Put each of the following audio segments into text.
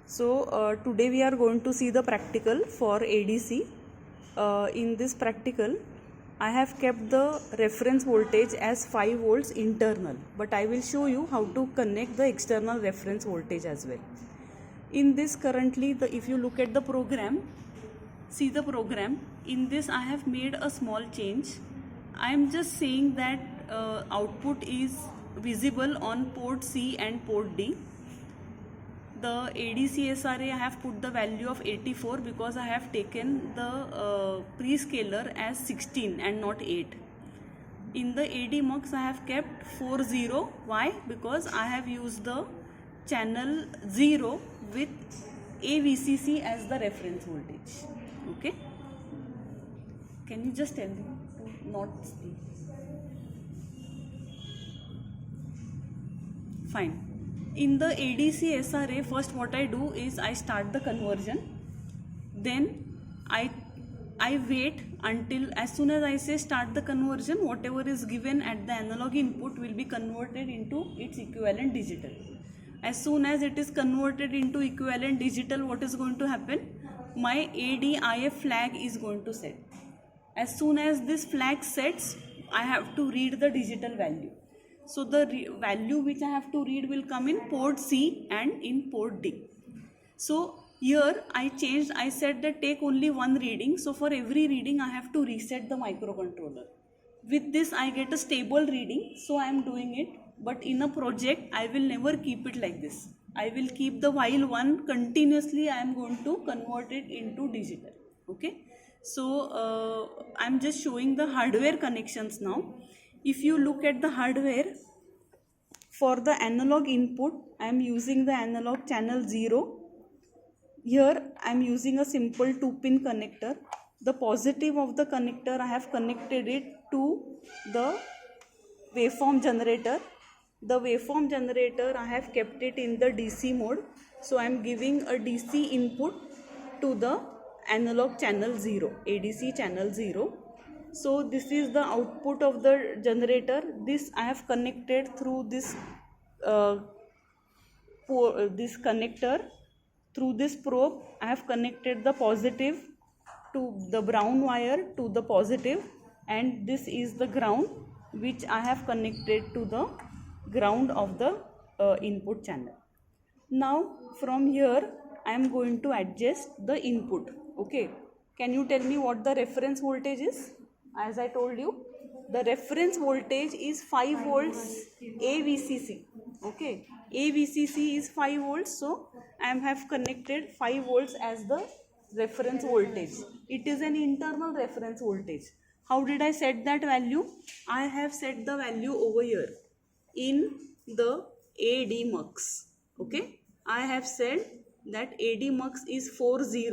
So today we are going to see the practical for ADC. In this practical, I have kept the reference voltage as 5 volts internal, but I will show you how to connect the external reference voltage as well. In this currently, if you look at the program, see the program, in this I have made a small change. I am just saying that output is visible on port C and port D. The ADC SRA I have put the value of 84 because I have taken the prescaler as 16 and not 8. In the AD mux I have kept 40. Why? Because I have used the channel 0 with AVCC as the reference voltage. Okay? Can you just tell them to not speak? Fine. In the ADC SRA, first what I do is I start the conversion. Then I wait until as soon as I say start the conversion, whatever is given at the analog input will be converted into its equivalent digital. As soon as it is converted into equivalent digital, what is going to happen? My ADIF flag is going to set. As soon as this flag sets, I have to read the digital value. So the value which I have to read will come in port C and in port D. So here I changed, I said that take only one reading. So for every reading I have to reset the microcontroller. With this I get a stable reading, so I am doing it. But in a project I will never keep it like this. I will keep the while one continuously I am going to convert it into digital. Okay. So I am just showing the hardware connections now. If you look at the hardware, for the analog input, I am using the analog channel 0. Here I am using a simple 2-pin connector. The positive of the connector, I have connected it to the waveform generator. The waveform generator, I have kept it in the DC mode. So I am giving a DC input to the analog channel 0, ADC channel 0. So this is the output of the generator. This I have connected through this this connector. Through this probe I have connected the positive to the brown wire to the positive, and this is the ground which I have connected to the ground of the input channel. Now from here I am going to adjust the input. Okay, can you tell me what the reference voltage is? As I told you, the reference voltage is 5 volts AVCC. Okay, AVCC is 5 volts, so I have connected 5 volts as the reference voltage. It is an internal reference voltage. How did I set that value? I have set the value over here in the AD mux. Okay, I have said that AD mux is 40.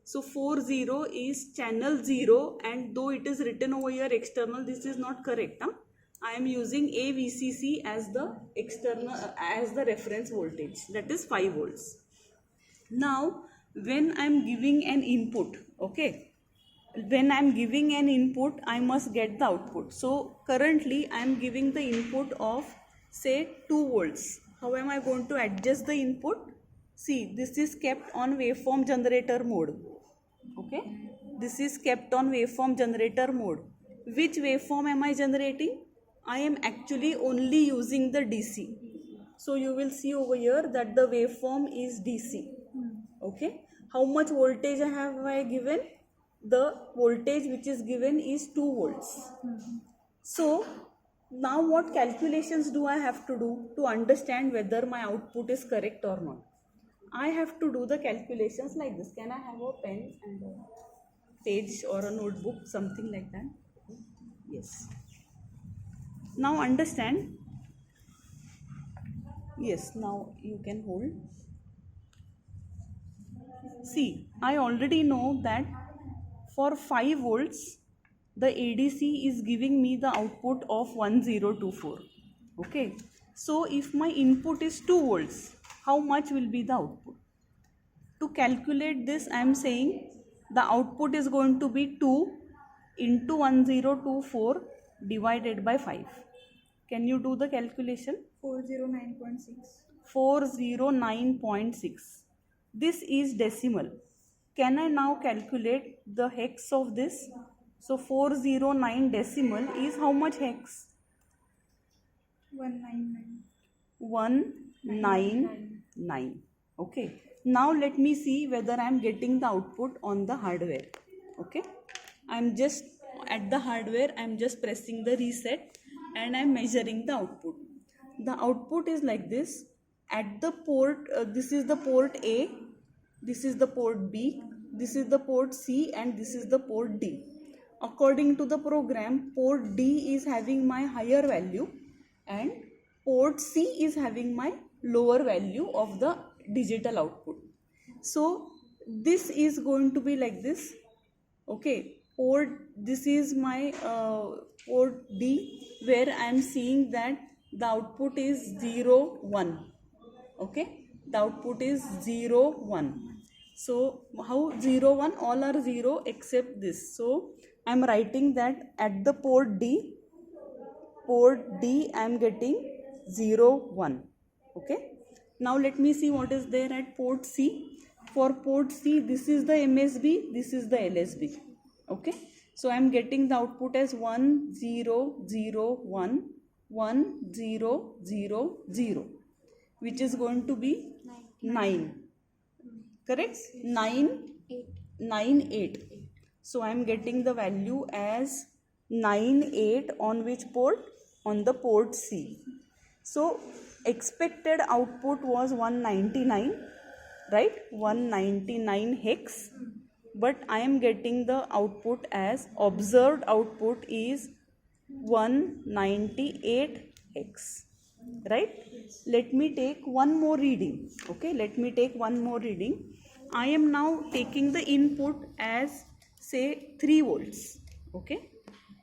So 40 is channel 0, and though it is written over here external, this is not correct. I am using AVCC as the external as the reference voltage, that is 5 volts. Now when I am giving an input, okay, when I am giving an input I must get the output. So currently I am giving the input of say 2 volts. How am I going to adjust the input? See, this is kept on waveform generator mode. Okay, this is kept on waveform generator mode. Which waveform am I generating? I am actually only using the DC. So you will see over here that the waveform is DC. Okay, how much voltage have I given? The voltage which is given is 2 volts. So now what calculations do I have to do to understand whether my output is correct or not? I have to do the calculations like this. Can I have a pen and a page or a notebook, something like that? Yes. Now understand. Yes, now you can hold. See, I already know that for 5 volts, the ADC is giving me the output of 1024. Okay. So if my input is 2 volts, how much will be the output? To calculate this, I am saying the output is going to be 2 into 1024 divided by 5. Can you do the calculation? 409.6. 409.6. This is decimal. Can I now calculate the hex of this? So 409 decimal is how much hex? 199. 199. Okay. Now let me see whether I am getting the output on the hardware. Okay. I am just at the hardware, I am just pressing the reset and I am measuring the output. The output is like this. At the port, this is the port A, this is the port B, this is the port C, and this is the port D. According to the program, port D is having my higher value and port C is having my lower value of the digital output. So this is going to be like this. Okay, this is my port D, where I am seeing that the output is 0 1. Okay, the output is 0 1. So how 0 1? All are 0 except this. So I am writing that at the port D I am getting 0 1. Okay, now let me see what is there at port C. For port C, this is the MSB, this is the LSB. Okay, so I am getting the output as 1 0 0 1 1 0 0 0, which is going to be 9. Correct? 9 8. So I am getting the value as 9 8 on which port? On the port C. So expected output was 199, right? 199 hex. But I am getting the output as observed output is 198 hex, right? Let me take one more reading. Okay, let me take one more reading. I am now taking the input as say 3 volts. Okay,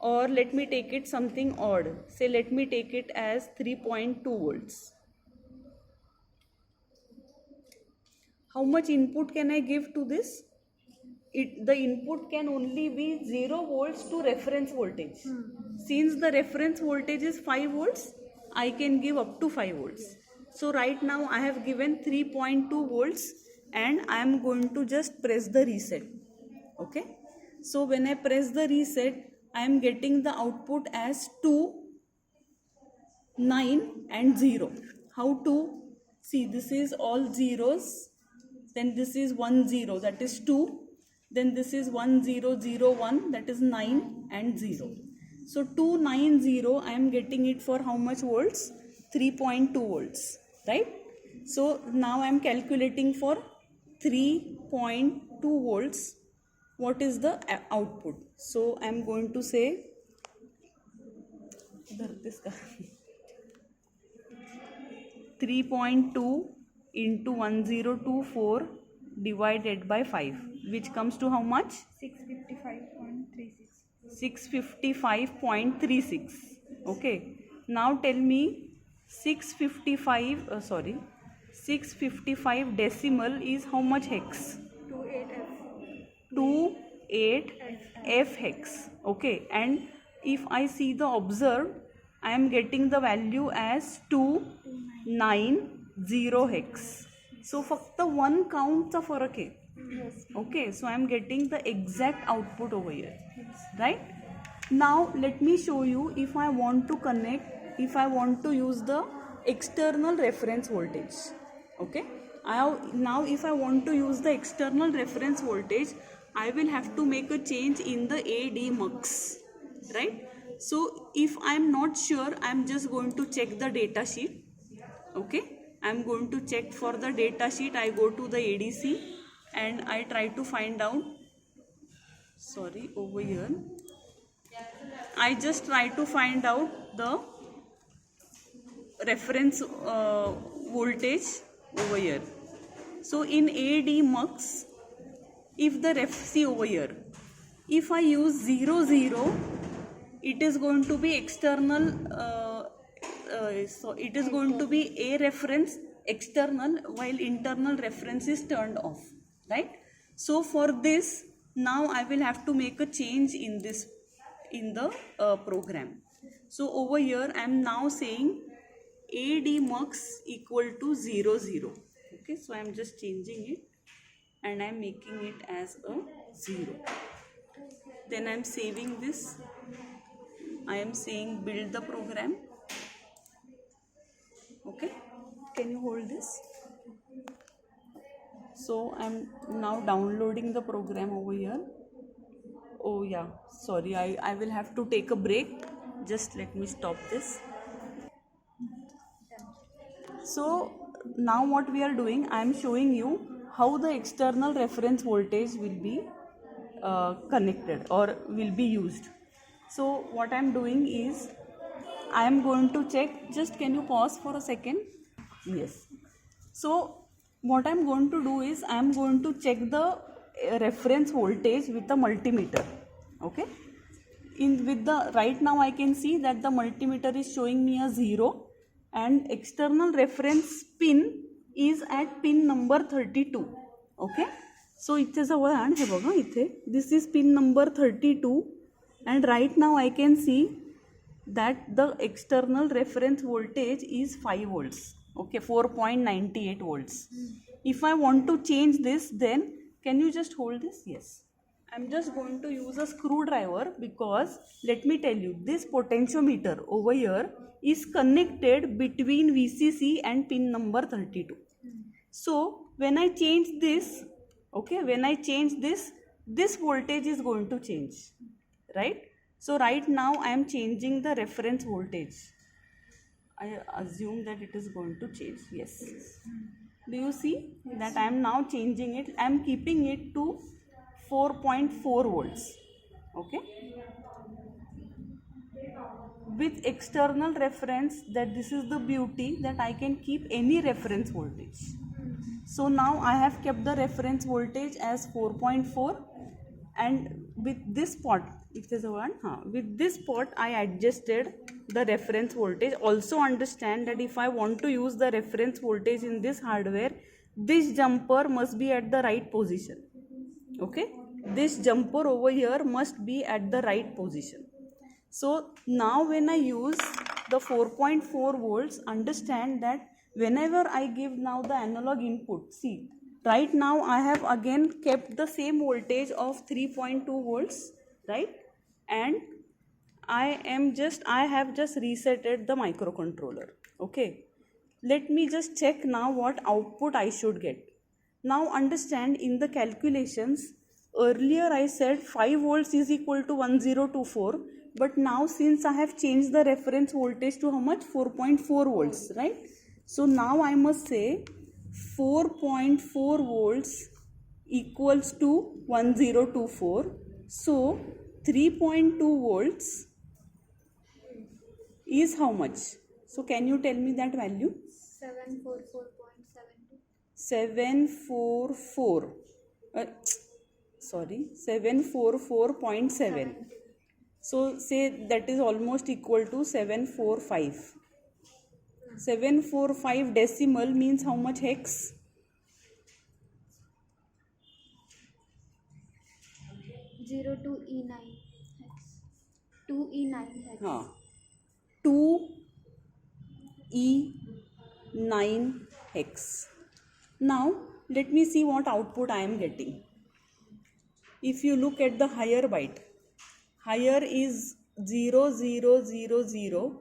or let me take it something odd. Say let me take it as 3.2 volts. How much input can I give to this? The input can only be 0 volts to reference voltage. Since the reference voltage is 5 volts, I can give up to 5 volts. So right now I have given 3.2 volts and I am going to just press the reset. Okay. So when I press the reset, I am getting the output as 2, 9 and 0. How to? See, this is all zeros. Then this is 1 0, that is 2. Then this is 1 0 0 1, that is 9 and 0. So 290, I am getting it for how much volts? 3.2 volts, right? So now I am calculating for 3.2 volts. What is the output? So I am going to say 3.2 into 1024 divided by 5, which comes to how much? 655.36. Okay, now tell me 655 decimal is how much hex? 28F hex. Okay, and if I see the observed, I am getting the value as 290 hex. So फक्त one count चा फरक है. Okay, so I am getting the exact output over here, right? Now let me show you if I want to connect, if I want to use the external reference voltage. Okay, now if I want to use the external reference voltage, I will have to make a change in the ADMUX, right? So if I am not sure, I am just going to check the data sheet. Okay, I am going to check for the data sheet. I go to the ADC and I try to find out, over here I just try to find out the reference voltage over here. So in ADMUX, if the see over here, if I use 0 0, it is going to be external, so it is going to be a reference external while internal reference is turned off, right? So for this, now I will have to make a change in this, in the program. So over here I am now saying ADMUX equal to 0 0. Okay, so I am just changing it. and I am making it as a 0. Then I am saving this. I am saying build the program. Okay, can you hold this? So I'm now downloading the program over here. Oh yeah, sorry, I will have to take a break. Just let me stop this. So now what we are doing, I am showing you how the external reference voltage will be connected or will be used. So what I am doing is, I am going to check, just can you pause for a second? Yes. So what I am going to do is, I am going to check the reference voltage with a multimeter. Okay. Right now I can see that the multimeter is showing me a 0 and external reference pin is at pin number 32. Okay. So इथे जवळ आण हे बघा इथे, this is pin number 32 and right now I can see that the external reference voltage is 5 volts. Okay, 4.98 volts. If I want to change this, then can you just hold this? Yes. I'm just going to use a screwdriver because let me tell you, this potentiometer over here is connected between VCC and pin number 32. So when I change this, okay, when I change this voltage is going to change, right? So right now I am changing the reference voltage. I assume that it is going to change. Yes. Do you see that I am now changing it? I am keeping it to 4.4 volts. Okay. With external reference, that this is the beauty, that I can keep any reference voltage. So now I have kept the reference voltage as 4.4 and with this pot, with this pot I adjusted the reference voltage. Also understand that if I want to use the reference voltage in this hardware, this jumper must be at the right position. Okay, this jumper over here must be at the right position. So now when I use the 4.4 volts, understand that whenever I give now the analog input, see, right now I have again kept the same voltage of 3.2 volts, right? And I have just resetted the microcontroller. Okay, let me just check now what output I should get. Now understand, in the calculations earlier I said 5 volts is equal to 1024, but now since I have changed the reference voltage to how much? 4.4 volts, right? So now I must say 4.4 volts equals to 1024. So 3.2 volts is how much? So can you tell me that value? 744.72. 744.7. So say that is almost equal to 745. 745 decimal means how much hex? 02E9 hex. 2E9 hex. 2E9 hex. Now let me see what output I am getting. If you look at the higher byte, higher is 000000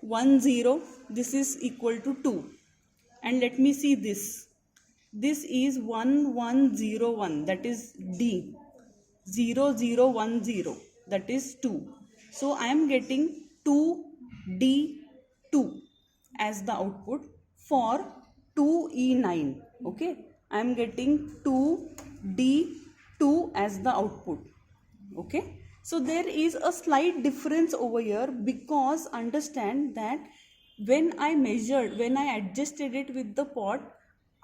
10. This is equal to 2. And let me see this. This is 1101, that is D. 0010, that is 2. So I am getting 2D2 as the output for 2E9. Okay, I am getting 2D2 as the output. Okay, so there is a slight difference over here, because understand that when I adjusted it with the pot,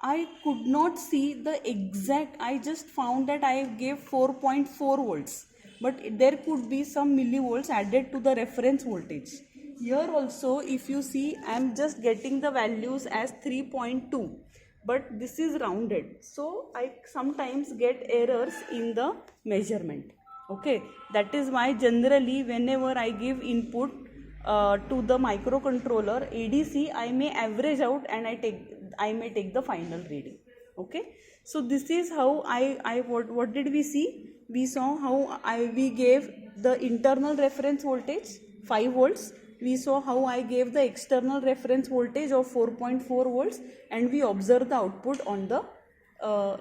I could not see the exact, I just found that I gave 4.4 volts, but there could be some millivolts added to the reference voltage. Here also, if you see, I am just getting the values as 3.2, but this is rounded, so I sometimes get errors in the measurement. Okay, that is why generally whenever I give input to the microcontroller ADC, I may average out and I may take the final reading. Okay, so this is how what did we see? We saw how we gave the internal reference voltage 5 volts. We saw how I gave the external reference voltage of 4.4 volts, and we observed the output on the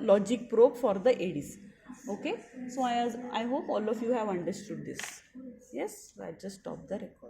logic probe for the ADC. Okay, so I hope all of you have understood this. Yes, I just stop the record.